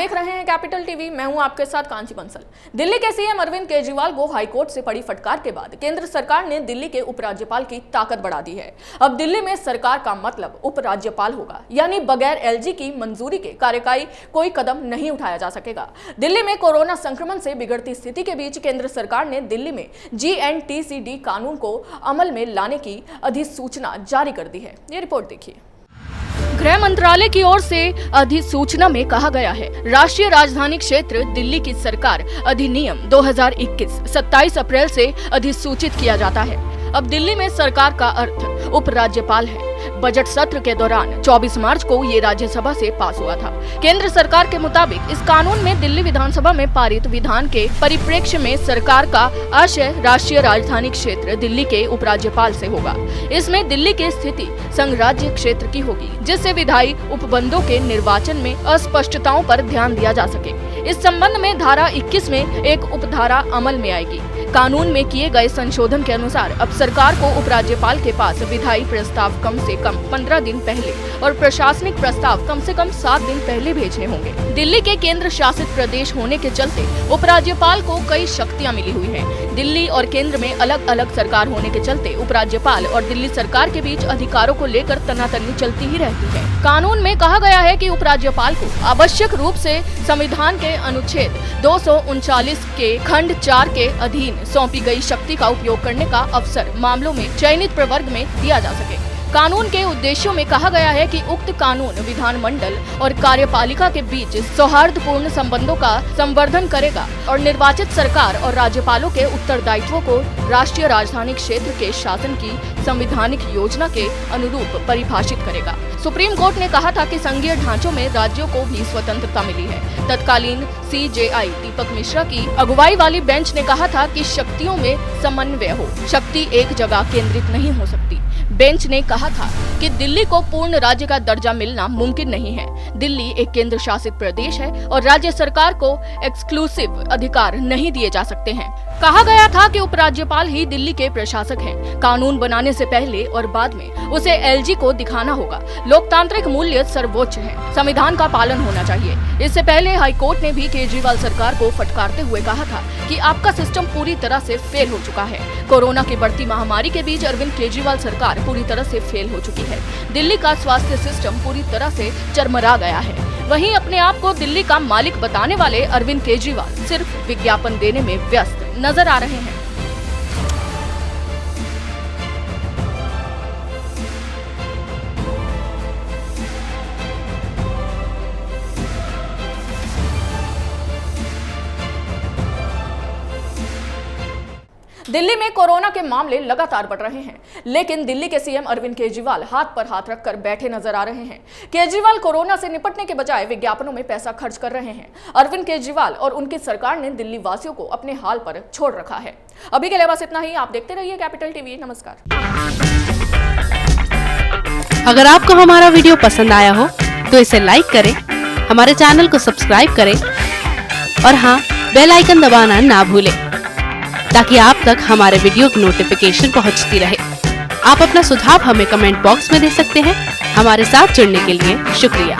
देख रहे हैं कैपिटल टीवी। मैं हूं आपके साथ कांची बंसल। दिल्ली के सीएम अरविंद केजरीवाल को हाईकोर्ट से पड़ी फटकार के बाद केंद्र सरकार ने दिल्ली के उपराज्यपाल की ताकत बढ़ा दी है। अब दिल्ली में सरकार का मतलब उपराज्यपाल होगा, यानी बगैर एलजी की मंजूरी के कार्यकारी कोई कदम नहीं उठाया जा सकेगा। दिल्ली में कोरोना संक्रमण से बिगड़ती स्थिति के बीच केंद्र सरकार ने दिल्ली में GNTCD कानून को अमल में लाने की अधिसूचना जारी कर दी है। ये रिपोर्ट देखिए। गृह मंत्रालय की ओर से अधिसूचना में कहा गया है, राष्ट्रीय राजधानी क्षेत्र दिल्ली की सरकार अधिनियम 2021 27 अप्रैल से अधिसूचित किया जाता है। अब दिल्ली में सरकार का अर्थ उपराज्यपाल है। बजट सत्र के दौरान 24 मार्च को ये राज्यसभा से पास हुआ था। केंद्र सरकार के मुताबिक इस कानून में दिल्ली विधानसभा में पारित विधान के परिप्रेक्ष्य में सरकार का आशय राष्ट्रीय राजधानी क्षेत्र दिल्ली के उपराज्यपाल से होगा। इसमें दिल्ली की स्थिति संघ राज्य क्षेत्र की होगी, जिससे विधायी उपबंधों के निर्वाचन में अस्पष्टताओं पर ध्यान दिया जा सके। इस संबंध में धारा 21 में एक उपधारा अमल में आएगी। कानून में किए गए संशोधन के अनुसार अब सरकार को उपराज्यपाल के पास विधायी प्रस्ताव कम से कम 15 दिन पहले और प्रशासनिक प्रस्ताव कम से कम 7 दिन पहले भेजने होंगे। दिल्ली के केंद्र शासित प्रदेश होने के चलते उपराज्यपाल को कई शक्तियां मिली हुई हैं। दिल्ली और केंद्र में अलग अलग सरकार होने के चलते उपराज्यपाल और दिल्ली सरकार के बीच अधिकारों को लेकर तनातनी चलती ही रहती है। कानून में कहा गया है कि उपराज्यपाल को आवश्यक रूप से संविधान के अनुच्छेद 239 के खंड 4 के अधीन सौंपी गई शक्ति का उपयोग करने का अवसर मामलों में चयनित प्रवर्ग में दिया जा सके। कानून के उद्देश्यों में कहा गया है कि उक्त कानून विधानमंडल और कार्यपालिका के बीच सौहार्दपूर्ण संबंधों का संवर्धन करेगा और निर्वाचित सरकार और राज्यपालों के उत्तरदायित्वों को राष्ट्रीय राजधानी क्षेत्र के शासन की संवैधानिक योजना के अनुरूप परिभाषित करेगा। सुप्रीम कोर्ट ने कहा था कि संघीय ढांचों में राज्यों को भी स्वतंत्रता मिली है। तत्कालीन CJI दीपक मिश्रा की अगुवाई वाली बेंच ने कहा था कि शक्तियों में समन्वय हो, शक्ति एक जगह केंद्रित नहीं हो सकती। बेंच ने कहा था कि दिल्ली को पूर्ण राज्य का दर्जा मिलना मुमकिन नहीं है। दिल्ली एक केंद्र शासित प्रदेश है और राज्य सरकार को एक्सक्लूसिव अधिकार नहीं दिए जा सकते हैं। कहा गया था कि उपराज्यपाल ही दिल्ली के प्रशासक हैं। कानून बनाने से पहले और बाद में उसे LG को दिखाना होगा। लोकतांत्रिक मूल्य सर्वोच्च है, संविधान का पालन होना चाहिए। इससे पहले हाईकोर्ट ने भी केजरीवाल सरकार को फटकारते हुए कहा था कि आपका सिस्टम पूरी तरह से फेल हो चुका है। कोरोना की बढ़ती महामारी के बीच अरविंद केजरीवाल सरकार पूरी तरह से फेल हो चुकी है। दिल्ली का स्वास्थ्य सिस्टम पूरी तरह से चरमरा गया है। वहीं अपने आप को दिल्ली का मालिक बताने वाले अरविंद केजरीवाल सिर्फ विज्ञापन देने में व्यस्त नजर आ रहे हैं। दिल्ली में कोरोना के मामले लगातार बढ़ रहे हैं, लेकिन दिल्ली के सीएम अरविंद केजरीवाल हाथ पर हाथ रखकर बैठे नजर आ रहे हैं। केजरीवाल कोरोना से निपटने के बजाय विज्ञापनों में पैसा खर्च कर रहे हैं। अरविंद केजरीवाल और उनकी सरकार ने दिल्ली वासियों को अपने हाल पर छोड़ रखा है। अभी के लिए बस इतना ही। आप देखते रहिए कैपिटल टीवी। नमस्कार। अगर आपको हमारा वीडियो पसंद आया हो तो इसे लाइक करें, हमारे चैनल को सब्सक्राइब करें और हाँ, बेल आइकन दबाना ना भूलें ताकि आप तक हमारे वीडियो की नोटिफिकेशन पहुंचती रहे। आप अपना सुझाव हमें कमेंट बॉक्स में दे सकते हैं। हमारे साथ जुड़ने के लिए शुक्रिया।